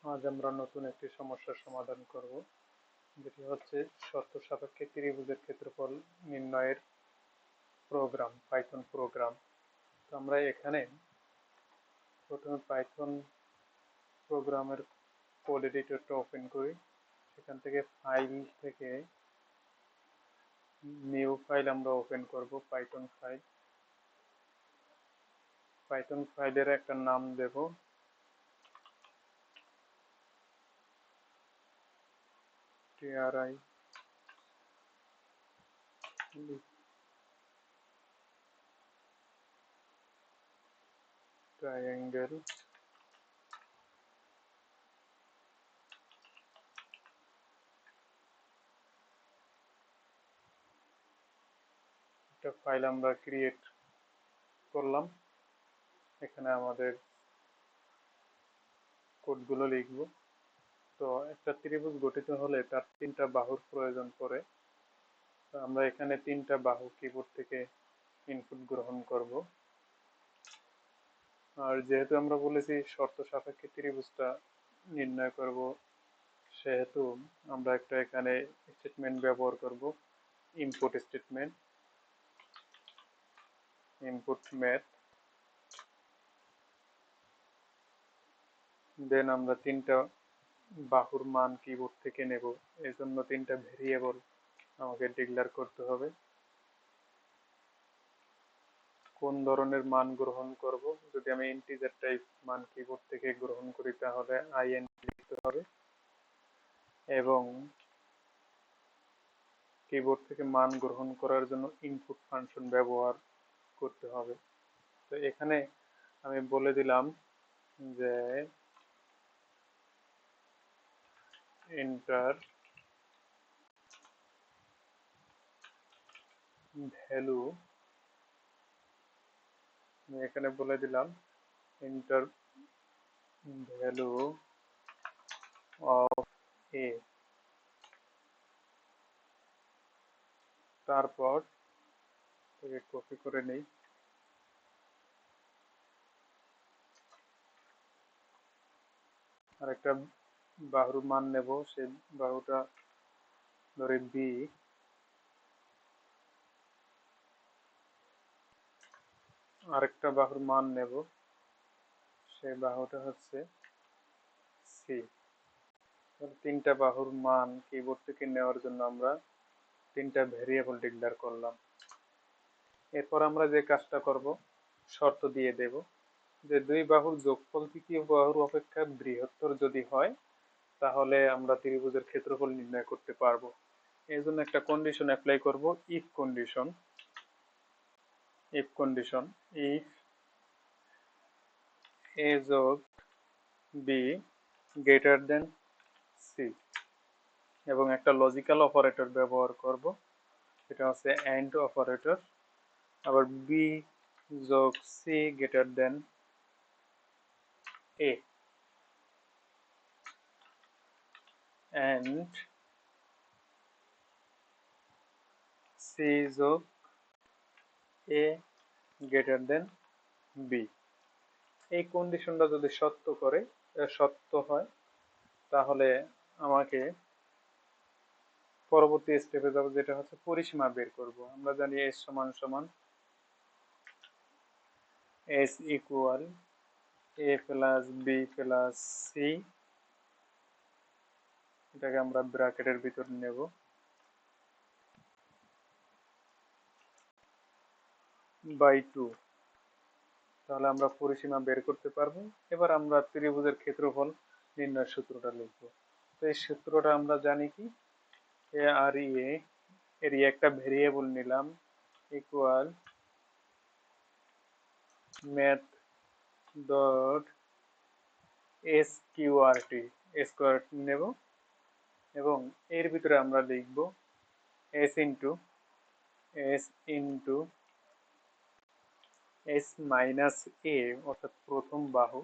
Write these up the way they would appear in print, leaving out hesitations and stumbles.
আজ আমরা নতুন একটি সমস্যার সমাধান করব, যেটি হচ্ছে শর্ত সাপেক্ষে ত্রিভুজের ক্ষেত্রফল নির্ণয়ের পাইথন প্রোগ্রাম। তো আমরা এখানে প্রথমে পাইথন প্রোগ্রামের কোড এডিটরটা ওপেন করি। সেখান থেকে ফাইল থেকে নিউ ফাইল আমরা ওপেন করব, পাইথন ফাইলের একটা নাম দেব, tri triangle একটা ফাইল আমরা ক্রিয়েট করলাম। এখানে আমাদের কোডগুলো লিখব। তো একটা ত্রিভুজ গঠিত হলে তার তিনটা বাহুর প্রয়োজন পড়ে। তো আমরা এখানে তিনটা বাহু কিবোর্ড থেকে ইনপুট গ্রহণ করব। আর যেহেতু আমরা বলেছি শর্ত সাপেক্ষে ত্রিভুজটা নির্ণয় করব, সেহেতু আমরা একটা এখানে স্টেটমেন্ট ব্যবহার করব, ইনপুট স্টেটমেন্ট, ইনপুট ম্যাথ। দেন আমরা তিনটা বাহুর মান কিবোর্ড থেকে নেব, এজন্য তিনটা ভেরিয়েবল আমাকে ডিক্লেয়ার করতে হবে। কোন ধরনের মান গ্রহণ করব, যদি আমি ইন্টিজার টাইপ মান কিবোর্ড থেকে গ্রহণ করি তাহলে IN লিখতে হবে, এবং কিবোর্ড থেকে মান গ্রহণ করার জন্য ইনপুট ফাংশন ব্যবহার করতে হবে। তো এখানে আমি বলে দিলাম যে এন্টার ভ্যালু, আমি এখানে বলে দিলাম এন্টার ভ্যালু অফ এ। তারপর কপি করে নেই, আর একটা বাহুর মান নেব, সেই বাহুটা ধরে বি, আরেকটা বাহুর মান নেব, সেই বাহুটা হচ্ছে সি। তিনটা বাহুর মান কিবোর্ড থেকে নেওয়ার জন্য আমরা তিনটা ভেরিয়েবল ডিক্লেয়ার করলাম। এরপর আমরা যে কাজটা করব, শর্ত দিয়ে দেব যে দুই বাহুর যোগফল তৃতীয় বাহুর অপেক্ষা বৃহত্তর যদি হয় তাহলে আমরা ত্রিভুজের ক্ষেত্রফল নির্ণয় করতে পারবো। এই জন্য একটা কন্ডিশন অ্যাপ্লাই করব, ইফ কন্ডিশন। ইফ এ যোগ বি গ্রেটার দেন সি, এবং একটা লজিক্যাল অপারেটর ব্যবহার করব, সেটা হচ্ছে এন্ড অপারেটর। আবার বি যোগ C greater than A, and C যোগ এ গ্রেটার দেন বি। এই কন্ডিশনটা যদি সত্য হয় তাহলে আমাকে পরবর্তী স্টেপে যাব, যেটা হচ্ছে পরিসীমা বের করব। আমরা জানি এস সমান সমান এস ইকুয়াল এ প্লাস বি প্লাস সি, এটাকে আমরা ব্র্যাকেটের ভিতর নেব, বাই 2। তাহলে আমরা পরিসীমা বের করতে পারবো। এবার আমরা ত্রিভুজের ক্ষেত্রফল নির্ণয়ের সূত্রটা লিখব। তো এই সূত্রটা আমরা জানি কি, এ আর এর একটা ভেরিয়েবল নিলাম, equal math dot SQRT, sqrt নেব, এবং এর ভিতরে আমরা লিখব S into S minus A, অর্থাৎ প্রথম বাহু,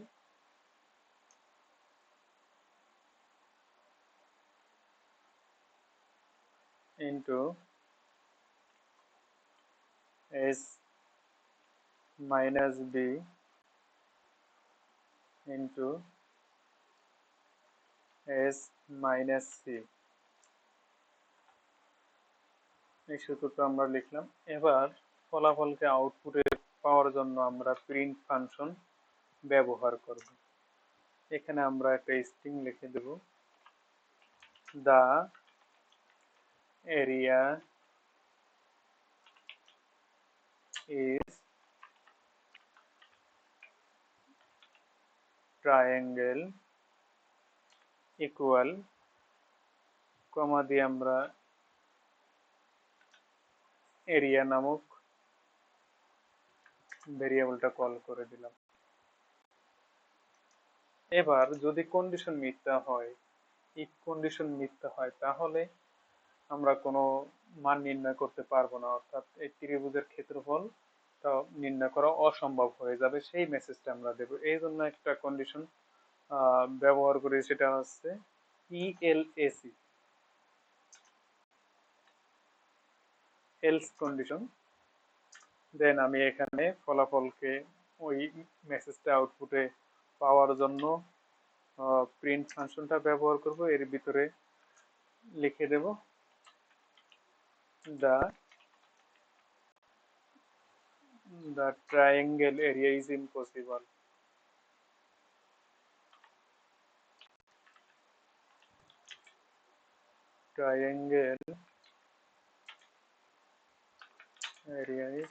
into S minus B into S minus C, এই সূত্রটা আমরা লিখলাম। এবার ফলাফলকে আউটপুটে পাওয়ার জন্য আমরা প্রিন্ট ফাংশন ব্যবহার করব। এখানে আমরা একটা স্ট্রিং লিখে দেব, দা এরিয়া ইজ ট্রায়াঙ্গেল ইকুয়াল, কমা দিয়ে আমরা এরিয়া নামক ভেরিয়েবলটা কল করে দিলাম। এবার যদি কন্ডিশন মিথ্যা হয়, ইফ কন্ডিশন মিথ্যা হয়, তাহলে আমরা কোনো মান নির্ণয় করতে পারবো না, অর্থাৎ এই ত্রিভুজের ক্ষেত্রফল তা নির্ণয় করা অসম্ভব হয়ে যাবে, সেই মেসেজটা আমরা দেব। এই জন্য একটা কন্ডিশন ব্যবহার করি, সেটা হচ্ছে ইএলএসি, এলস কন্ডিশন। দেন আমি এখানে ফলাফলকে ওই মেসেজটা আউটপুটে পাওয়ার জন্য প্রিন্ট ফাংশনটা ব্যবহার করব। এর ভিতরে লিখে দেব the triangle area is impossible, triangle area is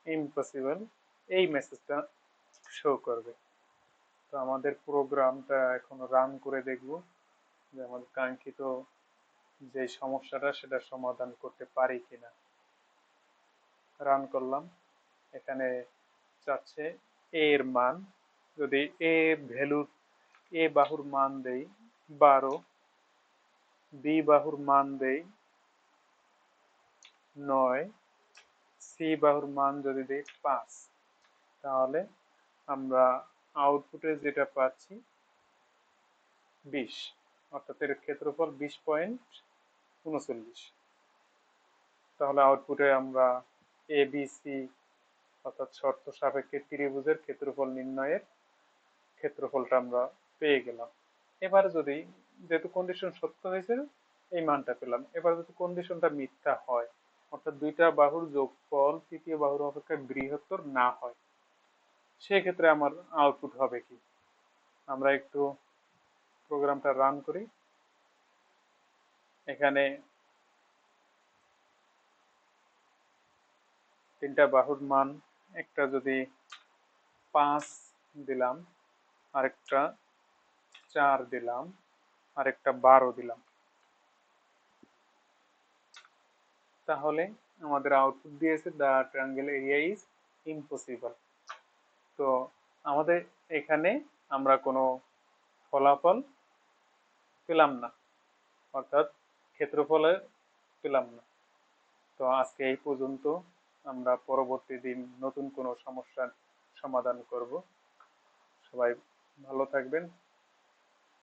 impossible, এই মেসেজটা শো করবে। তো আমাদের প্রোগ্রামটা এখন রান করে দেখব যে আমাদের কাঙ্ক্ষিত যে সমস্যাটা সেটা সমাধান করতে পারি কিনা। রান করলাম, এখানে চাচ্ছে এ এর মান, যদি এ ভ্যালুর, এ বাহুর মান দেই 12, বি বাহুর মান দেই 9, সি বাহুর মান যদি দেই 5, তাহলে আমরা আউটপুটে যেটা পাচ্ছি 20, অর্থাৎ এর ক্ষেত্রফল 20.39। তাহলে আউটপুটে আমরা এ বি সি অর্থাৎ শর্ত সাপেক্ষে ত্রিভুজের ক্ষেত্রফল নির্ণয়ের ক্ষেত্রফলটা আমরা পেয়ে গেলাম। এবার যদি, যেহেতু কন্ডিশন সত্য হয়েছে, এই মানটা পেলাম। এবার যদি কন্ডিশনটা মিথ্যা হয়, অর্থাৎ দুইটা বাহুর যোগফল তৃতীয় বাহুর অপেক্ষা বৃহত্তর না হয়, সেক্ষেত্রে আমার আউটপুট হবে কি? আমরা একটু প্রোগ্রামটা রান করি। এখানে তিনটা বাহুর মান, একটা যদি 5 দিলাম, আরেকটা 4 দিলাম, আরেকটা 12 দিলাম, তাহলে আমাদের আউটপুট দিয়েছে the triangle area is impossible. তো আমাদের এখানে আমরা কোনো ফলাফল পেলাম না, অর্থাৎ ক্ষেত্রফলে পেলাম না। তো আজকে এই পর্যন্ত, আমরা পরবর্তী দিন নতুন কোনো সমস্যার সমাধান করব। সবাই ভালো থাকবেন।